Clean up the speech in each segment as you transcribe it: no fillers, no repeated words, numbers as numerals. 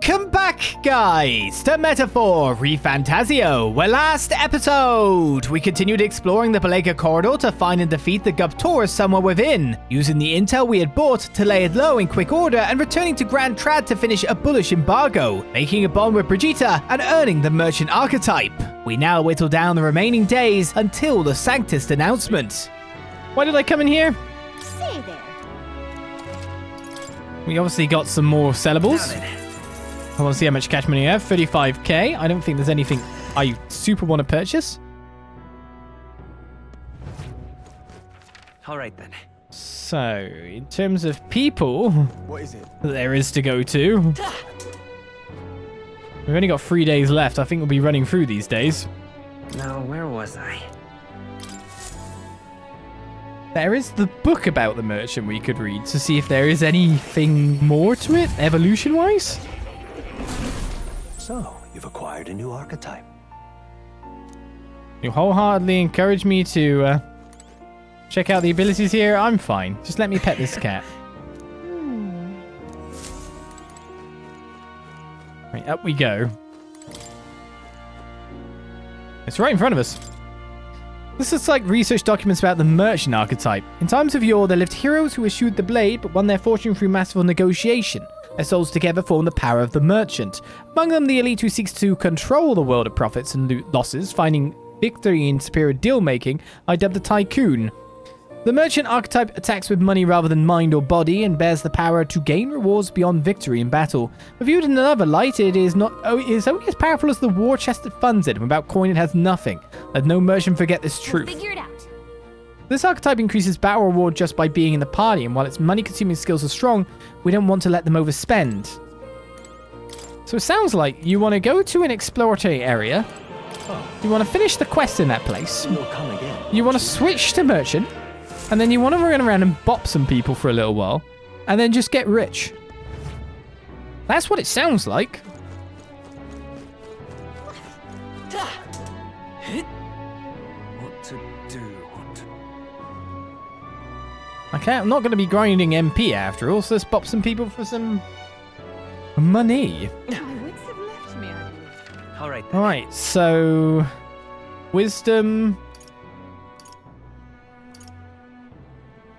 Welcome back, guys, to Metaphor Refantazio, where last episode we continued exploring the Belega corridor to find and defeat the Guptaurus somewhere within, using the intel we had bought to lay it low in quick order and returning to Grand Trad to finish a bullish embargo, making a bond with Brigitta and earning the merchant archetype. We now whittle down the remaining days until the Sanctist announcement. Why did I come in here? Say there. We obviously got some more sellables. I want to see how much cash money you have. 35k. I don't think there's anything I super want to purchase. All right then. So, in terms of people, What is it? there is to go to. We've only got 3 days left. I think we'll be running through these days. Now, where was I? There is the book about the merchant we could read to see if there is anything more to it, evolution-wise. So, you've acquired a new archetype. You wholeheartedly encourage me to check out the abilities here. I'm fine. Just let me pet this cat. Right, up we go. It's right in front of us. This is like research documents about the merchant archetype. In times of yore, there lived heroes who eschewed the blade but won their fortune through masterful negotiation. Their souls together form the power of the merchant. Among them, the elite who seeks to control the world of profits and losses, finding victory in superior deal-making, I dubbed the Tycoon. The merchant archetype attacks with money rather than mind or body and bears the power to gain rewards beyond victory in battle. But viewed in another light, it is only as powerful as the war chest that funds it, and without coin it has nothing. Let no merchant forget this truth. We'll figure it out. This archetype increases battle reward just by being in the party, and while its money-consuming skills are strong, we don't want to let them overspend. So it sounds like you want to go to an exploratory area, you want to finish the quest in that place, You'll come again. you want to switch to merchant, and then you want to run around and bop some people for a little while, and then just get rich. That's what it sounds like. What to do? Okay, I'm not going to be grinding MP after all, so let's bop some people for some money. My wits have left me, I believe. All right then. Alright, so wisdom.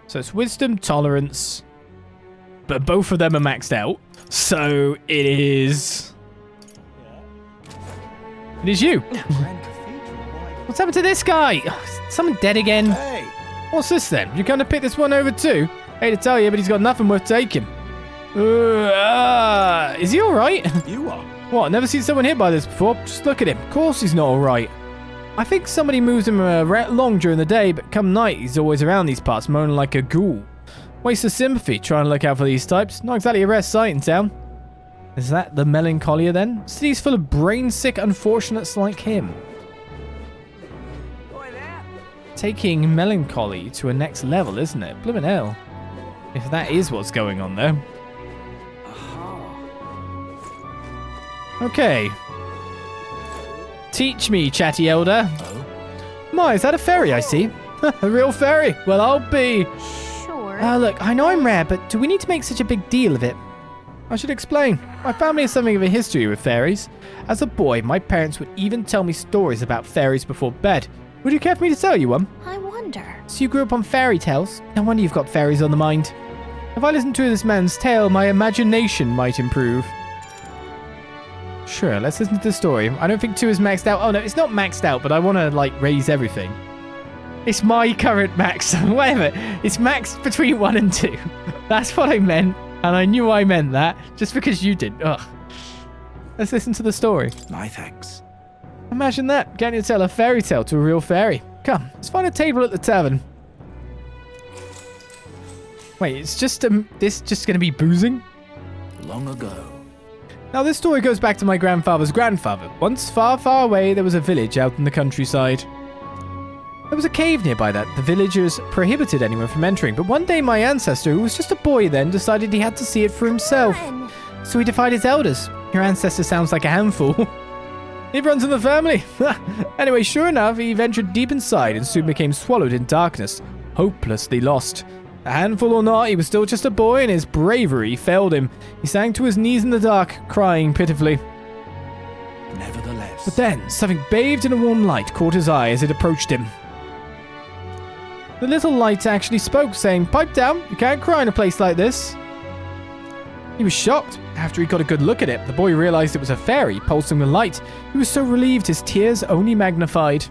So it's wisdom, tolerance, but both of them are maxed out. So it is you. Grand Cathedral, why? What's happened to this guy? Oh, is someone dead again? Hey! What's this then? You're going to pick this one over too? Hate to tell you, but he's got nothing worth taking. Is he alright? You are. What, never seen someone hit by this before? Just look at him. Of course he's not alright. I think somebody moves him along during the day, but come night, he's always around these parts, moaning like a ghoul. Waste of sympathy, trying to look out for these types. Not exactly a rare sight in town. Is that the Melancholia then? City's full of brain-sick unfortunates like him. Taking melancholy to a next level, isn't it? Blimmin' hell. If that is what's going on there. Okay. Teach me, chatty elder. Oh? My, is that a fairy I see? A real fairy. Well, I'll be. Sure. Look, I know I'm rare, but do we need to make such a big deal of it? I should explain. My family has something of a history with fairies. As a boy, my parents would even tell me stories about fairies before bed. Would you care for me to tell you one? I wonder. So you grew up on fairy tales? No wonder you've got fairies on the mind. If I listened to this man's tale, my imagination might improve. Sure, let's listen to the story. I don't think 2 is maxed out. Oh no, it's not maxed out, but I want to, like, raise everything. It's my current max. Whatever. It's maxed between 1 and 2. That's what I meant, and I knew I meant that, just because you did. Ugh. Let's listen to the story. My thanks. Imagine that, getting to tell a fairy tale to a real fairy. Come, let's find a table at the tavern. Wait, it's just this just going to be boozing? Long ago. Now this story goes back to my grandfather's grandfather. Once, far, far away, there was a village out in the countryside. There was a cave nearby that the villagers prohibited anyone from entering, but one day my ancestor, who was just a boy then, decided he had to see it for himself. Fun. So he defied his elders. Your ancestor sounds like a handful. It runs in the family. Anyway, sure enough, he ventured deep inside and soon became swallowed in darkness, hopelessly lost. A handful or not, he was still just a boy and his bravery failed him. He sank to his knees in the dark, crying pitifully. Nevertheless. But then, something bathed in a warm light caught his eye as it approached him. The little light actually spoke, saying, "Pipe down, you can't cry in a place like this." He was shocked. After he got a good look at it, the boy realized it was a fairy pulsing with light. He was so relieved his tears only magnified.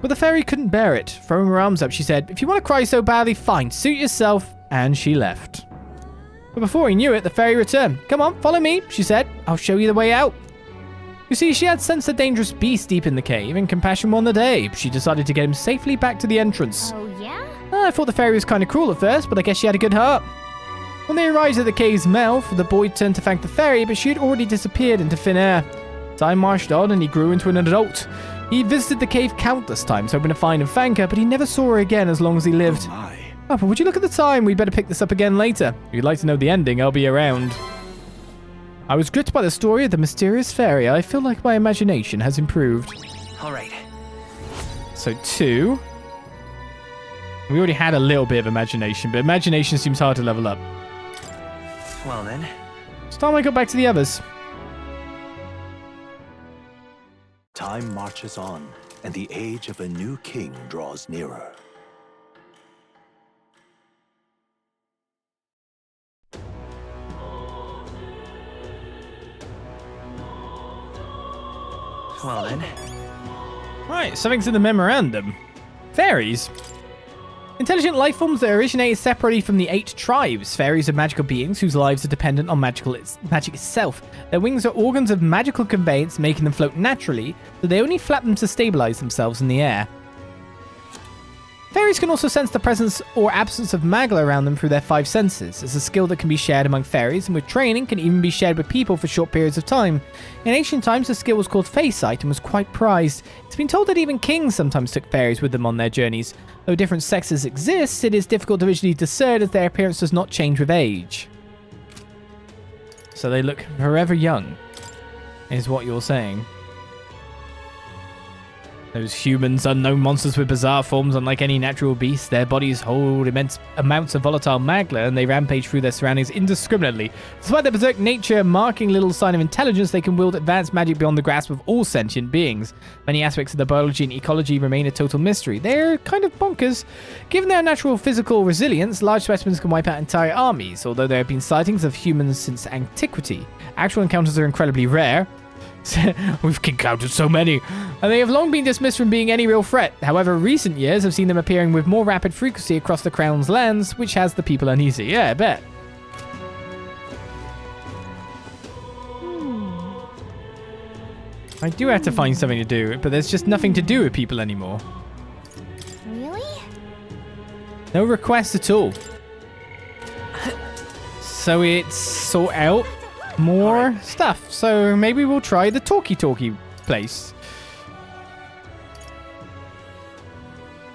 But the fairy couldn't bear it. Throwing her arms up, she said, "If you want to cry so badly, fine, suit yourself." And she left. But before he knew it, the fairy returned. "Come on, follow me," she said. "I'll show you the way out." You see, she had sensed a dangerous beast deep in the cave, and compassion won the day. She decided to get him safely back to the entrance. Oh, yeah? I thought the fairy was kind of cruel at first, but I guess she had a good heart. When they arrived at the cave's mouth, the boy turned to thank the fairy, but she had already disappeared into thin air. Time marched on, and he grew into an adult. He visited the cave countless times, hoping to find and thank her, but he never saw her again as long as he lived. Oh my. Oh, but would you look at the time? We'd better pick this up again later. If you'd like to know the ending, I'll be around. I was gripped by the story of the mysterious fairy. I feel like my imagination has improved. All right. So 2. We already had a little bit of imagination, but imagination seems hard to level up. Well then. It's time I got back to the others. Time marches on, and the age of a new king draws nearer. Well then. Right, something's in the memorandum. Fairies. Intelligent life forms that originated separately from the 8 tribes. Fairies are magical beings whose lives are dependent on magic itself. Their wings are organs of magical conveyance, making them float naturally, so they only flap them to stabilize themselves in the air. Fairies can also sense the presence or absence of magla around them through their 5 senses. It's a skill that can be shared among fairies, and with training can even be shared with people for short periods of time. In ancient times, the skill was called Faesight and was quite prized. It's been told that even kings sometimes took fairies with them on their journeys. Though different sexes exist, it is difficult to visually discern as their appearance does not change with age. So they look forever young, is what you're saying. Those humans, unknown monsters with bizarre forms, unlike any natural beast, their bodies hold immense amounts of volatile magla, and they rampage through their surroundings indiscriminately. Despite their berserk nature marking little sign of intelligence, they can wield advanced magic beyond the grasp of all sentient beings. Many aspects of their biology and ecology remain a total mystery. They're kind of bonkers. Given their natural physical resilience, large specimens can wipe out entire armies, although there have been sightings of humans since antiquity. Actual encounters are incredibly rare. We've encountered so many, and they have long been dismissed from being any real threat. However, recent years have seen them appearing with more rapid frequency across the Crown's lands, which has the people uneasy. Yeah, I bet. I do have to find something to do, but there's just nothing to do with people anymore. Really? No requests at all. So it's sort out more stuff. So maybe we'll try the talkie place.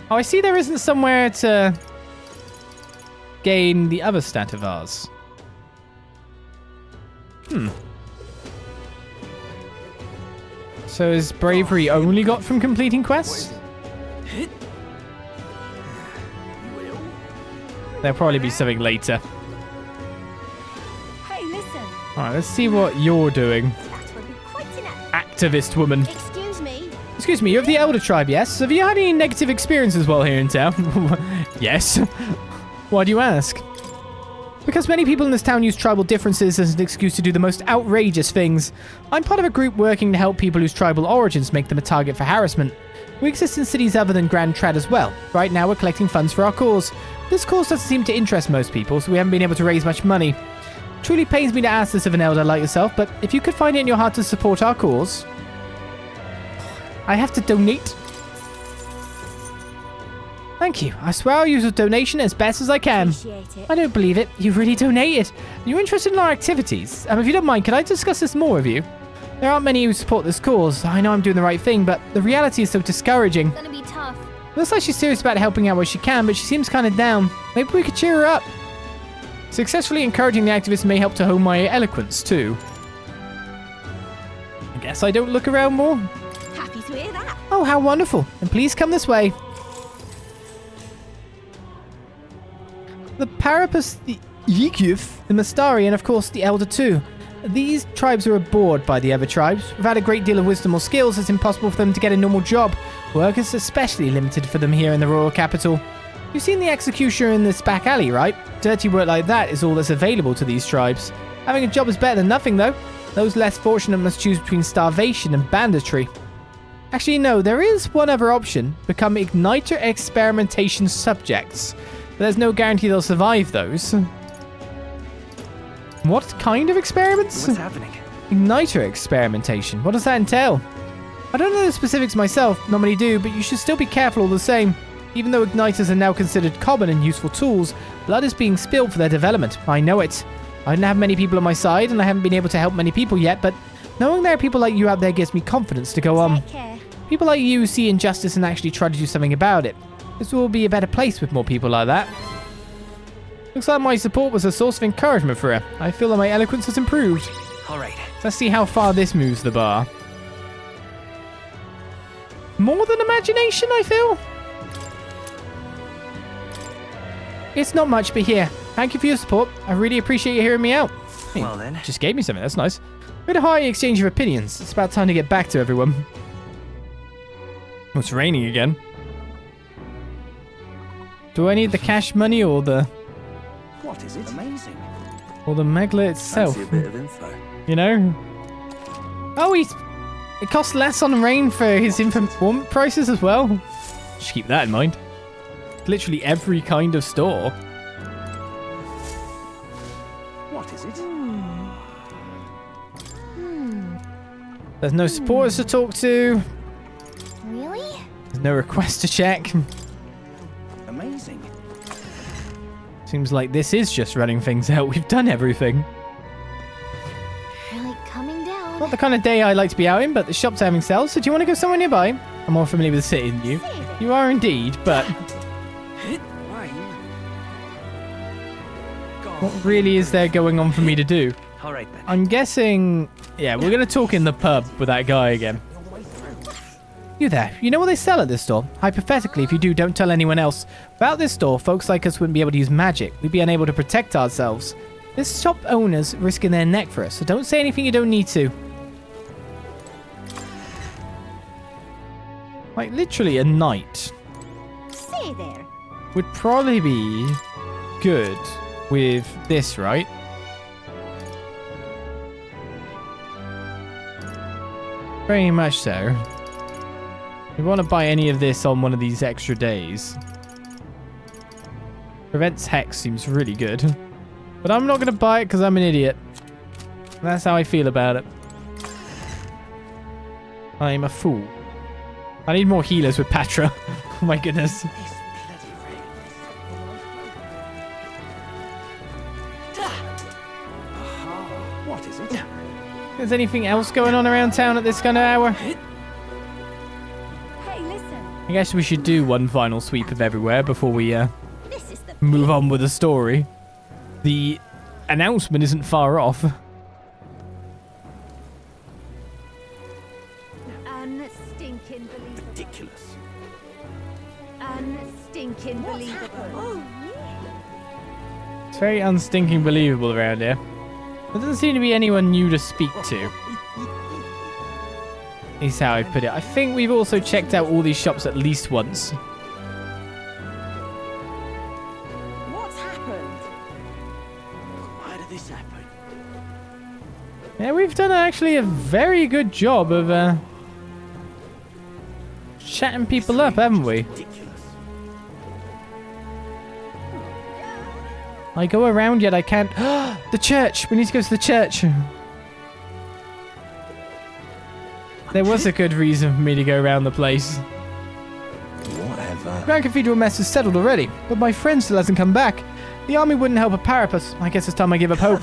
Oh, I see there isn't somewhere to gain the other stat of ours. So is bravery only got from completing quests? There'll probably be something later. Hey, listen. Alright, let's see what you're doing. That would be quite enough. Activist woman. Excuse me. Excuse me, you're of the Elder Tribe, yes? Have you had any negative experiences while here in town? Yes. Why do you ask? Because many people in this town use tribal differences as an excuse to do the most outrageous things. I'm part of a group working to help people whose tribal origins make them a target for harassment. We exist in cities other than Grand Trad as well. Right now we're collecting funds for our cause. This cause doesn't seem to interest most people, so we haven't been able to raise much money. It truly pains me to ask this of an elder like yourself, but if you could find it in your heart to support our cause... I have to donate. Thank you. I swear I'll use a donation as best as I can. Appreciate it. I don't believe it. You really donated. Are you interested in our activities? If you don't mind, could I discuss this more with you? There aren't many who support this cause. I know I'm doing the right thing, but the reality is so discouraging. It's gonna be tough. Looks like she's serious about helping out where she can, but she seems kind of down. Maybe we could cheer her up. Successfully encouraging the activists may help to hone my eloquence, too. I guess I don't look around more. Happy to hear that. Oh, how wonderful. And please come this way. the Parapus, the Yikuf, the Mastari, and of course the Elder too. These tribes are abhorred by the other tribes. Without a great deal of wisdom or skills, it's impossible for them to get a normal job. Work is especially limited for them here in the royal capital. You've seen the executioner in this back alley, right? Dirty work like that is all that's available to these tribes. Having a job is better than nothing, though. Those less fortunate must choose between starvation and banditry. Actually, no, there is one other option. Become Igniter experimentation subjects. But there's no guarantee they'll survive those. What kind of experiments? What's happening? Igniter experimentation. What does that entail? I don't know the specifics myself, not many do, but you should still be careful all the same. Even though igniters are now considered common and useful tools, blood is being spilled for their development. I know it. I don't have many people on my side, and I haven't been able to help many people yet, but knowing there are people like you out there gives me confidence to go on. Take care. People like you see injustice and actually try to do something about it. This will be a better place with more people like that. Looks like my support was a source of encouragement for her. I feel that my eloquence has improved. All right. Let's see how far this moves the bar. More than imagination, I feel. It's not much, but here. Thank you for your support. I really appreciate you hearing me out. Hey, Well then. just gave me something. That's nice. We had a hearty exchange of opinions. It's about time to get back to everyone. Oh, it's raining again. Do I need the cash money or the What is it? Amazing. megla itself? Fancy a bit of info. You know? Oh, it costs less on rain for his informant prices as well. Just keep that in mind. Literally every kind of store. What is it? There's no supporters to talk to. Really? There's no request to check. Amazing. Seems like this is just running things out. We've done everything. Really coming down. Not the kind of day I like to be out in, but the shops are having sales, so do you want to go somewhere nearby? I'm more familiar with the city than you. You are indeed, but what really is there going on for me to do? All right then. I'm guessing... Yeah, we're going to talk in the pub with that guy again. You there, you know what they sell at this store? Hypothetically, if you do, don't tell anyone else. Without this store, folks like us wouldn't be able to use magic. We'd be unable to protect ourselves. This shop owner's risking their neck for us, so don't say anything you don't need to. Like, literally a knight Say there. would probably be good with this, right? Very much so. We want to buy any of this on one of these extra days. Prevents Hex seems really good. But I'm not going to buy it because I'm an idiot. That's how I feel about it. I'm a fool. I need more healers with Patra. Oh my goodness. What is it? Is anything else going on around town at this kind of hour? Hey, listen. I guess we should do one final sweep of everywhere before we This is the move on with the story. The announcement isn't far off. unstinking believable. Ridiculous. Unstinking believable. It's very unstinking believable around here. There doesn't seem to be anyone new to speak to. Is how I put it. I think we've also checked out all these shops at least once. What's happened? Why did this happen? Yeah, we've done actually a very good job of chatting people up, haven't we? Ridiculous. I go around yet I can't. The church! We need to go to the church. There was a good reason for me to go around the place. Whatever. Grand Cathedral mess is settled already, but my friend still hasn't come back. The army wouldn't help a Parapus. I guess it's time I give up hope.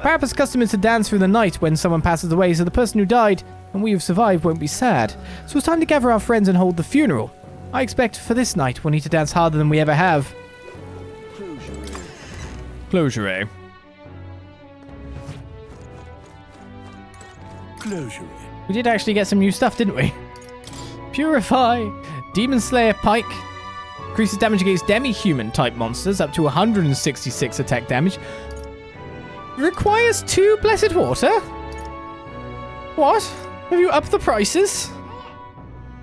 Parapus' custom is to dance through the night when someone passes away, so the person who died and we who've survived won't be sad. So it's time to gather our friends and hold the funeral. I expect for this night we'll need to dance harder than we ever have. Closure, eh? Closure. We did actually get some new stuff, didn't we? Purify, Demon Slayer Pike, Increases damage against demi-human type monsters up to 166 attack damage. Requires 2 blessed water? What? Have you upped the prices?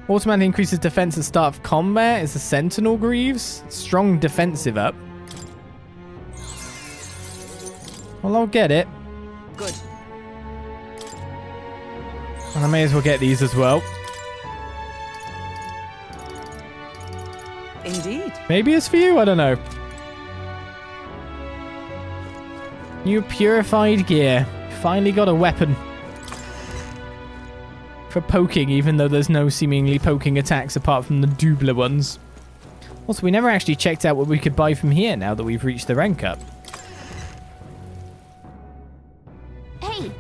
Automatically increases defense at start of combat. Is the Sentinel Greaves. Strong defensive up. Well, I'll get it. Good. And I may as well get these as well. Indeed. Maybe it's for you, I don't know. New purified gear. Finally got a weapon. For poking, even though there's no seemingly poking attacks apart from the doubler ones. Also, we never actually checked out what we could buy from here now that we've reached the rank up. Hey.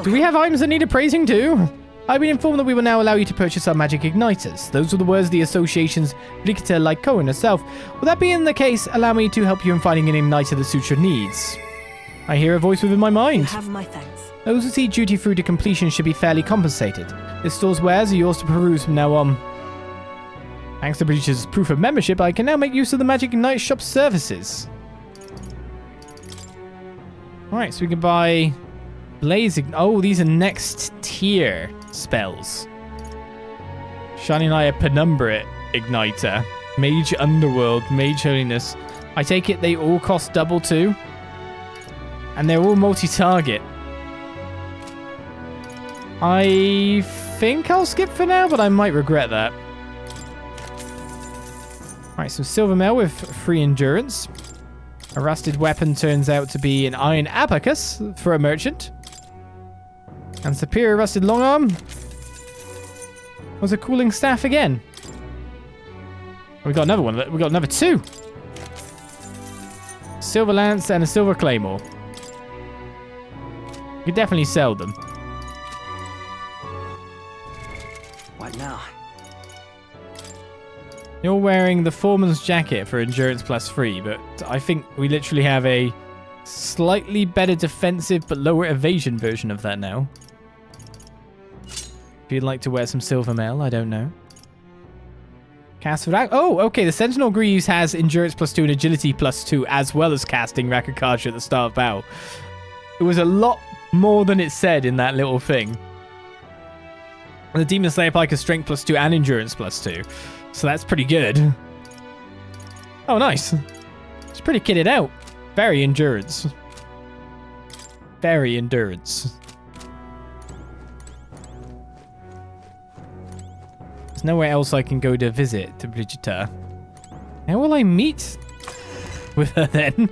Do we have items that need appraising too? I've been informed that we will now allow you to purchase our magic igniters. Those were the words of the association's Brigitta, like Cohen herself. With that being the case, allow me to help you in finding an igniter that suits your needs. I hear a voice within my mind. Have my thanks. Those who see duty through to completion should be fairly compensated. This store's wares are yours to peruse from now on. Thanks to Brigitta's proof of membership, I can now make use of the Magic Ignite shop services. Alright, so we can buy Blaze. Oh, these are next tier spells. Shining Eye of Penumbra Igniter. Mage Underworld. Mage Holiness. I take it they all cost double too? And they're all multi-target. I think I'll skip for now, but I might regret that. Alright, so Silver Mail with free endurance. A rusted weapon turns out to be an iron abacus for a merchant. And superior rusted long arm was a cooling staff again. We got another one. We got another 2. Silver lance and a silver claymore. You could definitely sell them. What now? You're wearing the foreman's jacket for endurance +3, but I think we literally have a slightly better defensive but lower evasion version of that now. If you'd like to wear some silver mail, I don't know. Cast for oh, okay. The Sentinel Greaves has endurance +2 and agility +2, as well as casting Rakakaja at the start of battle. It was a lot more than it said in that little thing. And the Demon Slayer Pike has strength +2 and endurance +2. So that's pretty good. Oh, nice. It's pretty kitted out. Very endurance. Very endurance. There's nowhere else I can go to visit to Brigitta. How will I meet with her then?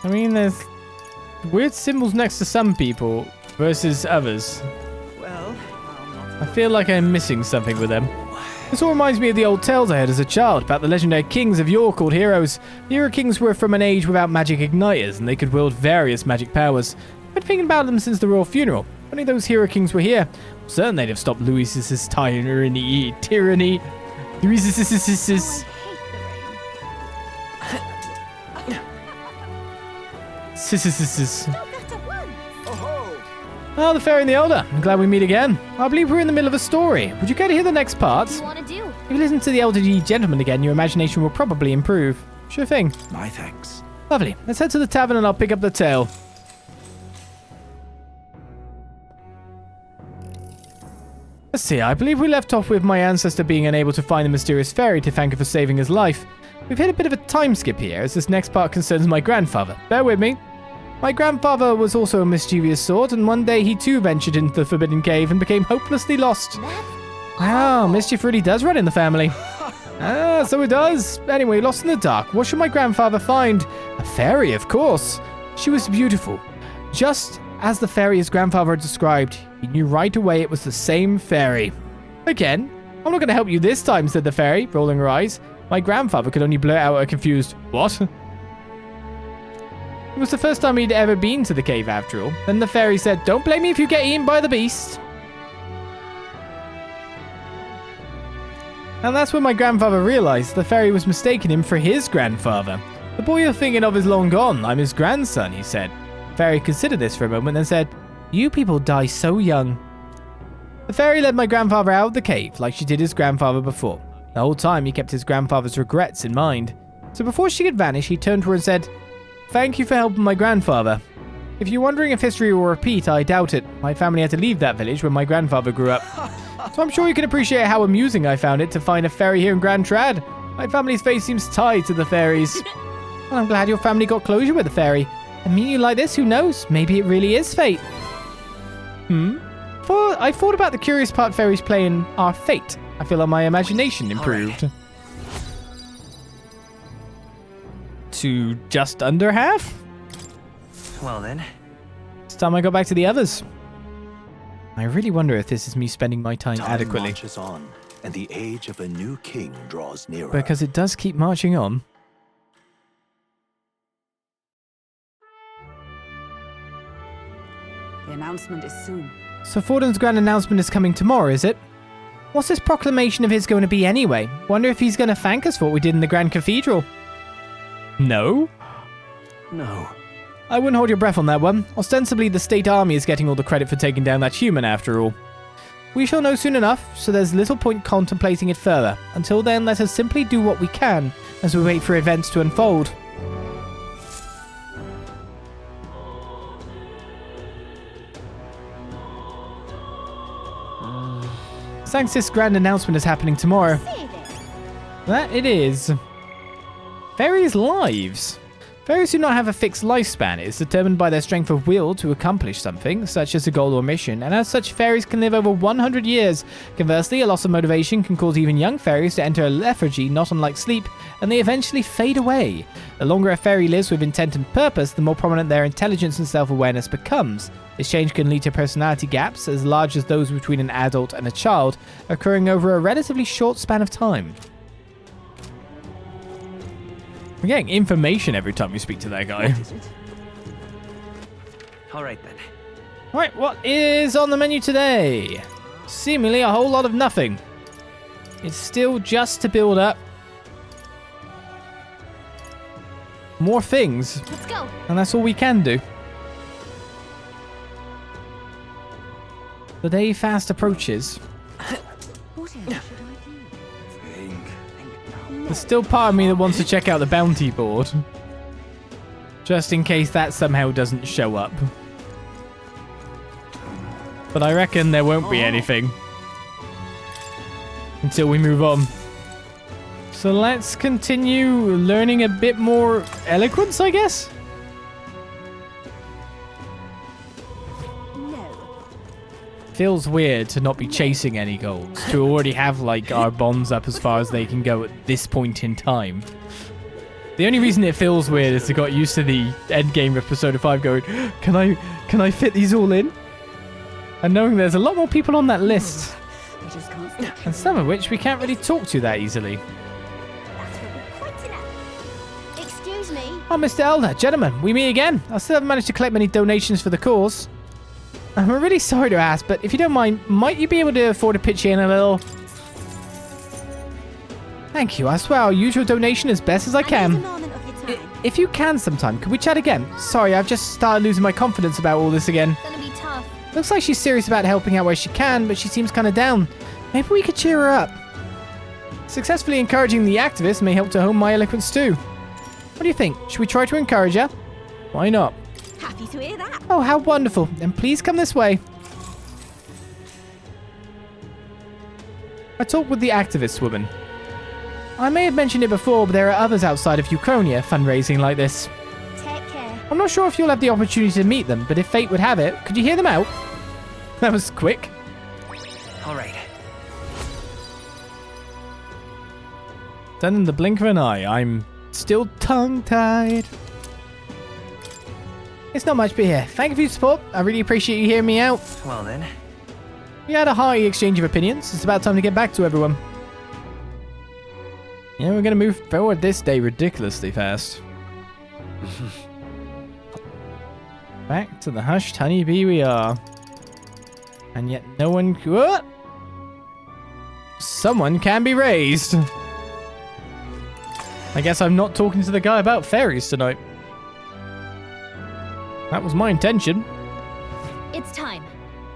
I mean, there's weird symbols next to some people versus others. Well, I feel like I'm missing something with them. This all reminds me of the old tales I heard as a child about the legendary kings of yore called heroes. The hero kings were from an age without magic igniters, and they could wield various magic powers. I've been thinking about them since the royal funeral. If only those hero kings were here, I'm certain they'd have stopped Louis's tyranny. Louis's. Oh, the Fairy and the Elder. I'm glad we meet again. I believe we're in the middle of a story. Would you care to hear the next part? What do you want to do? If you listen to the elderly gentleman again, your imagination will probably improve. Sure thing. My thanks. Lovely. Let's head to the tavern and I'll pick up the tale. Let's see. I believe we left off with my ancestor being unable to find the mysterious fairy to thank her for saving his life. We've hit a bit of a time skip here, as this next part concerns my grandfather. Bear with me. My grandfather was also a mischievous sort, and one day he too ventured into the Forbidden Cave and became hopelessly lost. Wow, mischief really does run in the family. So it does. Anyway, lost in the dark. What should my grandfather find? A fairy, of course. She was beautiful. Just as the fairy his grandfather had described, he knew right away it was the same fairy. Again? I'm not going to help you this time, said the fairy, rolling her eyes. My grandfather could only blurt out a confused, what? It was the first time he'd ever been to the cave after all. Then the fairy said, don't blame me if you get eaten by the beast. And that's when my grandfather realized the fairy was mistaking him for his grandfather. The boy you're thinking of is long gone. I'm his grandson, he said. The fairy considered this for a moment and said, you people die so young. The fairy led my grandfather out of the cave like she did his grandfather before. The whole time he kept his grandfather's regrets in mind. So before she could vanish, he turned to her and said, thank you for helping my grandfather. If you're wondering if history will repeat, I doubt it. My family had to leave that village when my grandfather grew up. So I'm sure you can appreciate how amusing I found it to find a fairy here in Grand Trad. My family's face seems tied to the fairies. Well, I'm glad your family got closure with the fairy. And meeting you like this, who knows? Maybe it really is fate. I thought about the curious part fairies play in our fate. I feel like my imagination improved. Right. To just under half? Well then. It's time I go back to the others. I really wonder if this is me spending my time adequately. marches on, and the age of a new king draws nearer. Because it does keep marching on. The announcement is soon. So Forden's grand announcement is coming tomorrow, is it? What's this proclamation of his going to be anyway? Wonder if he's going to thank us for what we did in the Grand Cathedral. No? No. I wouldn't hold your breath on that one. Ostensibly, the state army is getting all the credit for taking down that human after all. We shall know soon enough, so there's little point contemplating it further. Until then, let us simply do what we can as we wait for events to unfold. Sanctist's grand announcement is happening tomorrow. That it is. Fairies' lives. Fairies do not have a fixed lifespan. It is determined by their strength of will to accomplish something, such as a goal or mission, and as such, fairies can live over 100 years. Conversely, a loss of motivation can cause even young fairies to enter a lethargy not unlike sleep, and they eventually fade away. The longer a fairy lives with intent and purpose, the more prominent their intelligence and self-awareness becomes. This change can lead to personality gaps as large as those between an adult and a child, occurring over a relatively short span of time. We're getting information every time we speak to that guy. What is it? Alright then. Right, what is on the menu today? Seemingly a whole lot of nothing. It's still just to build up more things. Let's go. And that's all we can do. The day fast approaches. What else should I do? Think. There's still part of me that wants to check out the bounty board. Just in case that somehow doesn't show up. But I reckon there won't be anything. Until we move on. So let's continue learning a bit more eloquence, I guess? No. Feels weird to not be chasing any goals, to already have like our bonds up as far as they can go at this point in time. The only reason it feels weird is I got used to the end game of Persona 5 going, can I fit these all in? And knowing there's a lot more people on that list, I just can't stop. and some of which we can't really talk to that easily. That's quite enough. Excuse me. Oh, Mr. Elder, gentlemen, we meet again. I still haven't managed to collect many donations for the cause. I'm really sorry to ask, but if you don't mind, might you be able to afford to pitch in a little? Thank you. I swear I'll use your donation as best as I can. If you can sometime, could we chat again? Sorry, I've just started losing my confidence about all this again. Gonna be tough. Looks like she's serious about helping out where she can, but she seems kind of down. Maybe we could cheer her up. Successfully encouraging the activists may help to hone my eloquence too. What do you think? Should we try to encourage her? Why not? Happy to hear that. Oh, how wonderful. Then please come this way. I talked with the activist woman. I may have mentioned it before, but there are others outside of Uchronia fundraising like this. Take care. I'm not sure if you'll have the opportunity to meet them, but if fate would have it, could you hear them out? That was quick. Alright. Done in the blink of an eye. I'm still tongue-tied. It's not much, but here. Thank you for your support. I really appreciate you hearing me out. Well then. We had a hearty exchange of opinions. It's about time to get back to everyone. Yeah, we're going to move forward this day ridiculously fast. Back to the hushed honeybee we are. And yet no one... What? someone can be raised. I guess I'm not talking to the guy about fairies tonight. That was my intention. It's time.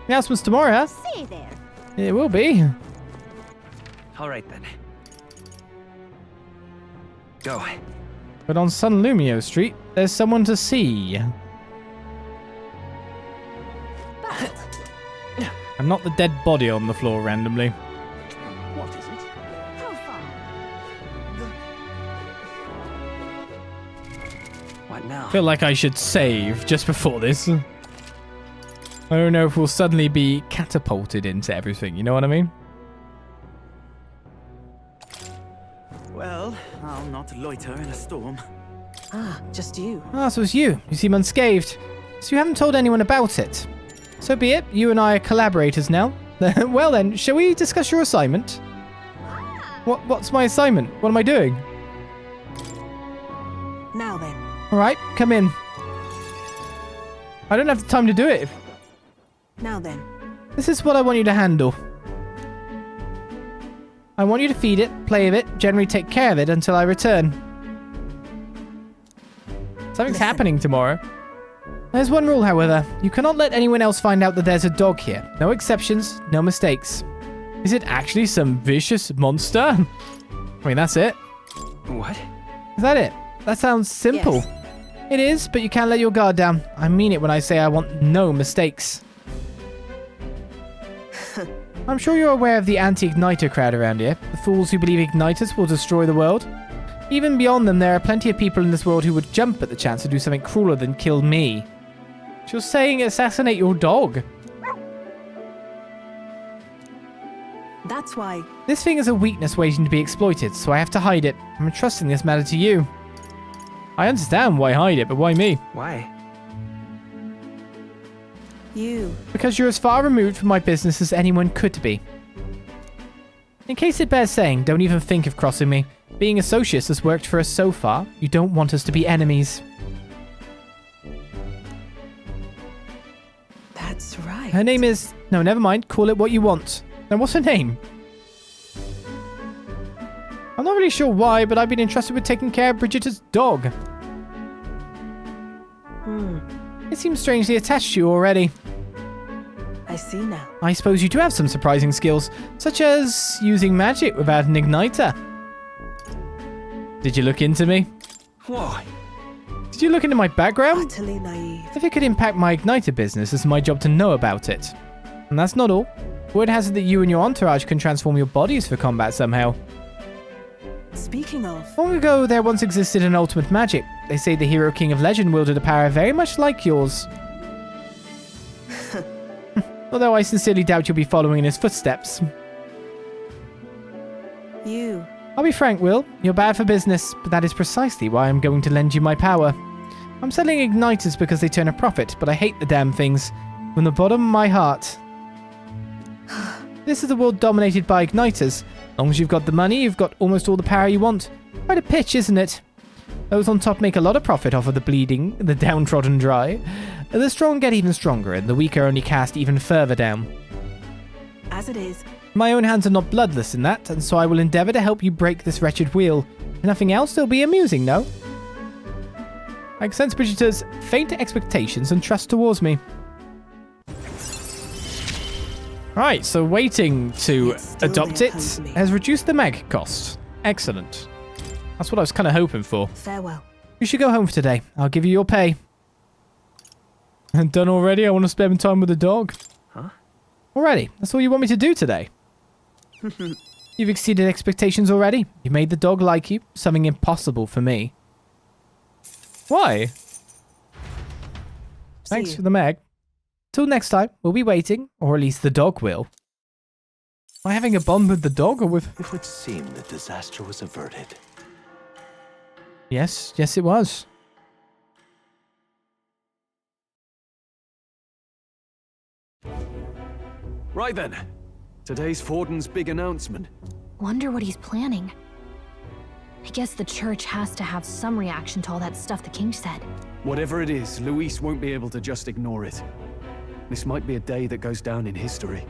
The announcement's tomorrow, huh? Say there. It will be. All right then. Go. But on San Lumio Street, there's someone to see. But And not the dead body on the floor randomly. What is it? how far? What now? I feel like I should save just before this. I don't know if we'll suddenly be catapulted into everything, you know what I mean? Well, I'll not loiter in a storm. Ah, just you. Ah, so it's you. You seem unscathed. So you haven't told anyone about it. So be it. You and I are collaborators now. Well then, shall we discuss your assignment? What's my assignment? What am I doing? Now then. Alright, come in. I don't have the time to do it. Now then. This is what I want you to handle. I want you to feed it, play with it, generally take care of it until I return. Something's Listen. happening tomorrow. There's one rule, however. You cannot let anyone else find out that there's a dog here. No exceptions, no mistakes. Is it actually some vicious monster? I mean, that's it. What? Is that it? That sounds simple. Yes. It is, but you can't let your guard down. I mean it when I say I want no mistakes. I'm sure you're aware of the anti-igniter crowd around here. The fools who believe igniters will destroy the world. Even beyond them, there are plenty of people in this world who would jump at the chance to do something crueler than kill me. You're saying assassinate your dog. That's why. This thing is a weakness waiting to be exploited, so I have to hide it. I'm entrusting this matter to you. I understand why hide it, but why me? Why? You. Because you're as far removed from my business as anyone could be. In case it bears saying, don't even think of crossing me. Being associates has worked for us so far. You don't want us to be enemies. That's right. Her name is... No, never mind. Call it what you want. Now, what's her name? I'm not really sure why, but I've been entrusted with taking care of Brigitta's dog. It seems strangely attached to you already. I see now. I suppose you do have some surprising skills, such as using magic without an igniter. Did you look into me? Whoa. Did you look into my background? Utterly naive. If it could impact my igniter business, it's my job to know about it. And that's not all. Word has it that you and your entourage can transform your bodies for combat somehow. Speaking of, Long ago, there once existed an ultimate magic. They say the hero king of legend wielded a power very much like yours. Although I sincerely doubt you'll be following in his footsteps. you. I'll be frank, Will. You're bad for business, but that is precisely why I'm going to lend you my power. I'm selling igniters because they turn a profit, but I hate the damn things. From the bottom of my heart. This is a world dominated by igniters. As long as you've got the money, you've got almost all the power you want. Quite a pitch, isn't it? Those on top make a lot of profit off of the bleeding, the downtrodden dry. The strong get even stronger, and the weak are only cast even further down. As it is. My own hands are not bloodless in that, and so I will endeavour to help you break this wretched wheel. If nothing else, it'll be amusing, no? I can sense Brigitta's faint expectations and trust towards me. Right, so waiting to It's still adopt there, it hopefully. has reduced the mag cost. Excellent. That's what I was kind of hoping for. Farewell. You should go home for today. I'll give you your pay. Done already? I want to spend time with the dog. Huh? Already? That's all you want me to do today? You've exceeded expectations already. You made the dog like you. Something impossible for me. Why? Thanks See for you. the mag. Till next time, we'll be waiting, or at least the dog will. Am I having a bond with the dog or with... It would seem that disaster was averted. Yes, yes it was. Right then. Today's Forden's big announcement. Wonder what he's planning. I guess the church has to have some reaction to all that stuff the king said. Whatever it is, Luis won't be able to just ignore it. This might be a day that goes down in history.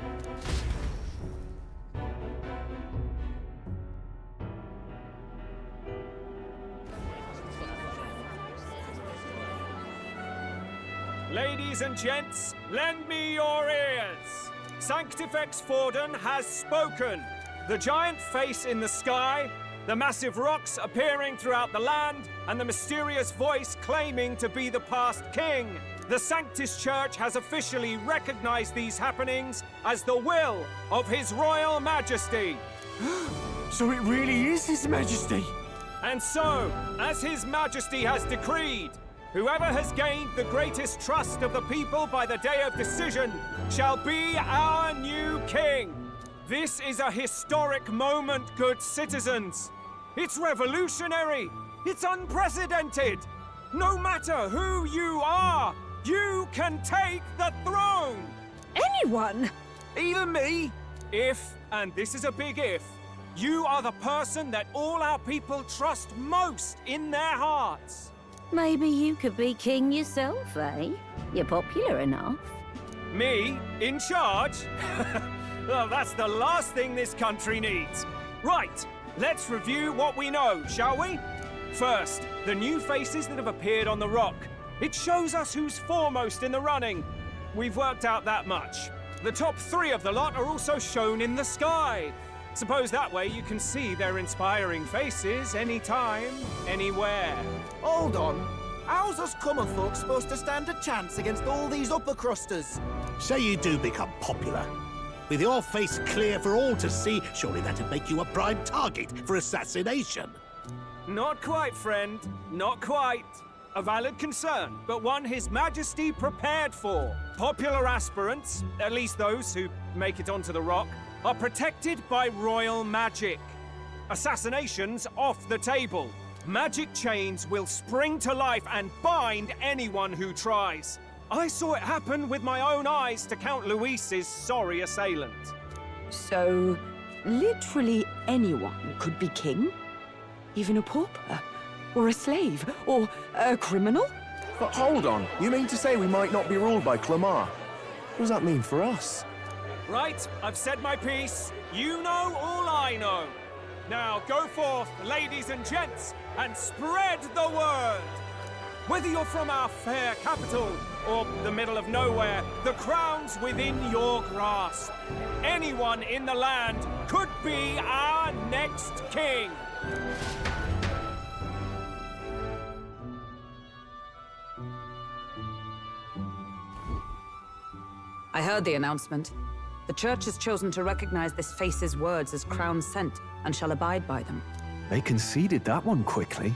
gents, lend me your ears. Sanctifex Forden has spoken. The giant face in the sky, the massive rocks appearing throughout the land, and the mysterious voice claiming to be the past king. The Sanctist Church has officially recognized these happenings as the will of His Royal Majesty. So it really is His Majesty. And so, as His Majesty has decreed, whoever has gained the greatest trust of the people by the day of decision shall be our new king. This is a historic moment, good citizens. It's revolutionary. It's unprecedented. No matter who you are, you can take the throne. Anyone? Even me? If, and this is a big if, you are the person that all our people trust most in their hearts. Maybe you could be king yourself, eh? You're popular enough. Me? In charge? Well, that's the last thing this country needs. Right, let's review what we know, shall we? First, the new faces that have appeared on the rock. It shows us who's foremost in the running. We've worked out that much. The top 3 of the lot are also shown in the sky. Suppose that way you can see their inspiring faces anytime, anywhere. Hold on. How's us common folk supposed to stand a chance against all these upper crusters? Say you do become popular. With your face clear for all to see, surely that'd make you a prime target for assassination. Not quite, friend. Not quite. A valid concern, but one His Majesty prepared for. Popular aspirants, at least those who make it onto the rock, are protected by royal magic. Assassinations off the table. Magic chains will spring to life and bind anyone who tries. I saw it happen with my own eyes to Count Luis's sorry assailant. So, literally anyone could be king? Even a pauper? Or a slave? Or a criminal? But hold on, you mean to say we might not be ruled by Clamar? What does that mean for us? Right, I've said my piece. You know all I know. Now go forth, ladies and gents, and spread the word. Whether you're from our fair capital or the middle of nowhere, the crown's within your grasp. Anyone in the land could be our next king. I heard the announcement. The Church has chosen to recognize this face's words as crown sent and shall abide by them. They conceded that one quickly.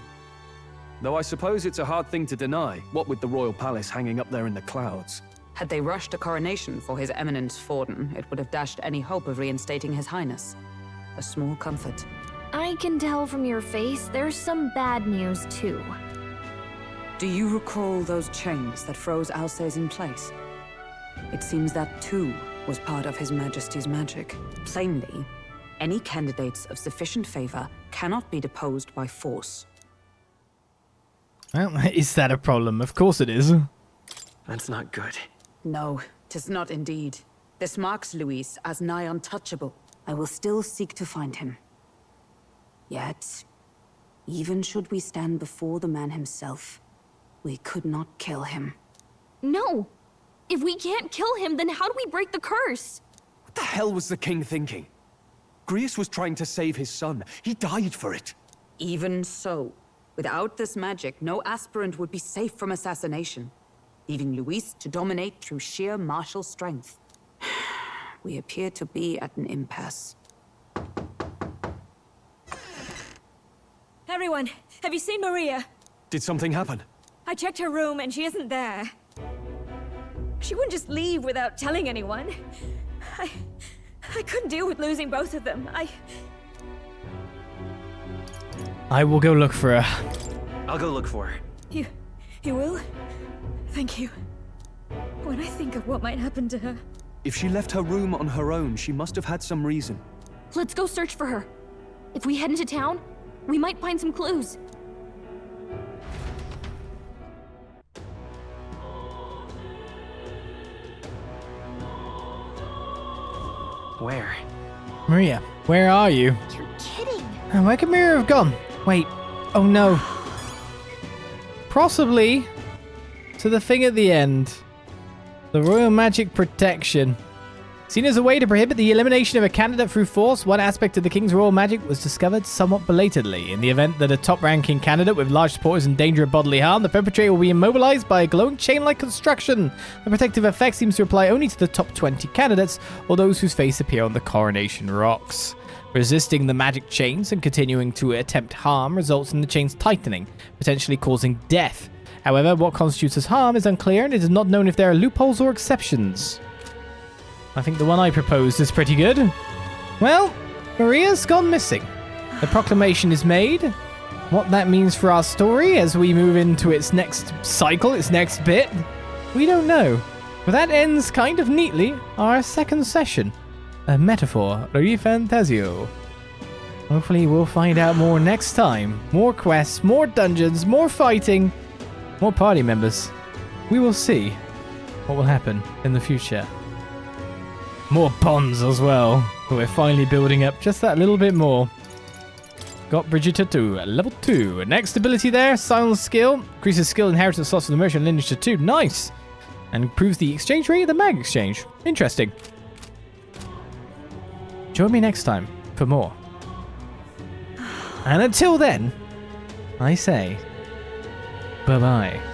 Though I suppose it's a hard thing to deny, what with the royal palace hanging up there in the clouds. Had they rushed a coronation for His Eminence Forden, it would have dashed any hope of reinstating His Highness. A small comfort. I can tell from your face there's some bad news too. Do you recall those chains that froze Alsace in place? It seems that too was part of His Majesty's magic. Plainly, any candidates of sufficient favor cannot be deposed by force. Well, is that a problem? Of course it is. That's not good. No, 'tis not indeed. This marks Luis as nigh untouchable. I will still seek to find him. Yet, even should we stand before the man himself, we could not kill him. No! If we can't kill him, then how do we break the curse? What the hell was the king thinking? Grius was trying to save his son. He died for it. Even so, without this magic, no aspirant would be safe from assassination, leaving Luis to dominate through sheer martial strength. We appear to be at an impasse. Everyone, have you seen Maria? Did something happen? I checked her room and she isn't there. She wouldn't just leave without telling anyone. I couldn't deal with losing both of them. I will go look for her. I'll go look for her. You will? Thank you. When I think of what might happen to her... If she left her room on her own, she must have had some reason. Let's go search for her. If we head into town, we might find some clues. Where? Maria, where are you? You're kidding. Where could Maria have gone? Wait. Oh no. Possibly to the thing at the end. The Royal Magic Protection. Seen as a way to prohibit the elimination of a candidate through force, one aspect of the King's Royal Magic was discovered somewhat belatedly. In the event that a top-ranking candidate with large support is in danger of bodily harm, the perpetrator will be immobilized by a glowing chain-like construction. The protective effect seems to apply only to the top 20 candidates, or those whose face appear on the coronation rocks. Resisting the magic chains and continuing to attempt harm results in the chains tightening, potentially causing death. However, what constitutes as harm is unclear, and it is not known if there are loopholes or exceptions. I think the one I proposed is pretty good. Well, Maria's gone missing. The proclamation is made. What that means for our story as we move into its next cycle, its next bit, we don't know. But that ends kind of neatly our second session. A metaphor, Refantazio. Hopefully we'll find out more next time. More quests, more dungeons, more fighting, more party members. We will see what will happen in the future. More bonds as well. We're finally building up just that little bit more. Got Brigitta to level 2. Next ability there, silence skill. Increases skill inheritance slots for the merchant lineage to 2. Nice. And improves the exchange rate of the mag exchange. Interesting. Join me next time for more. And until then, I say bye-bye.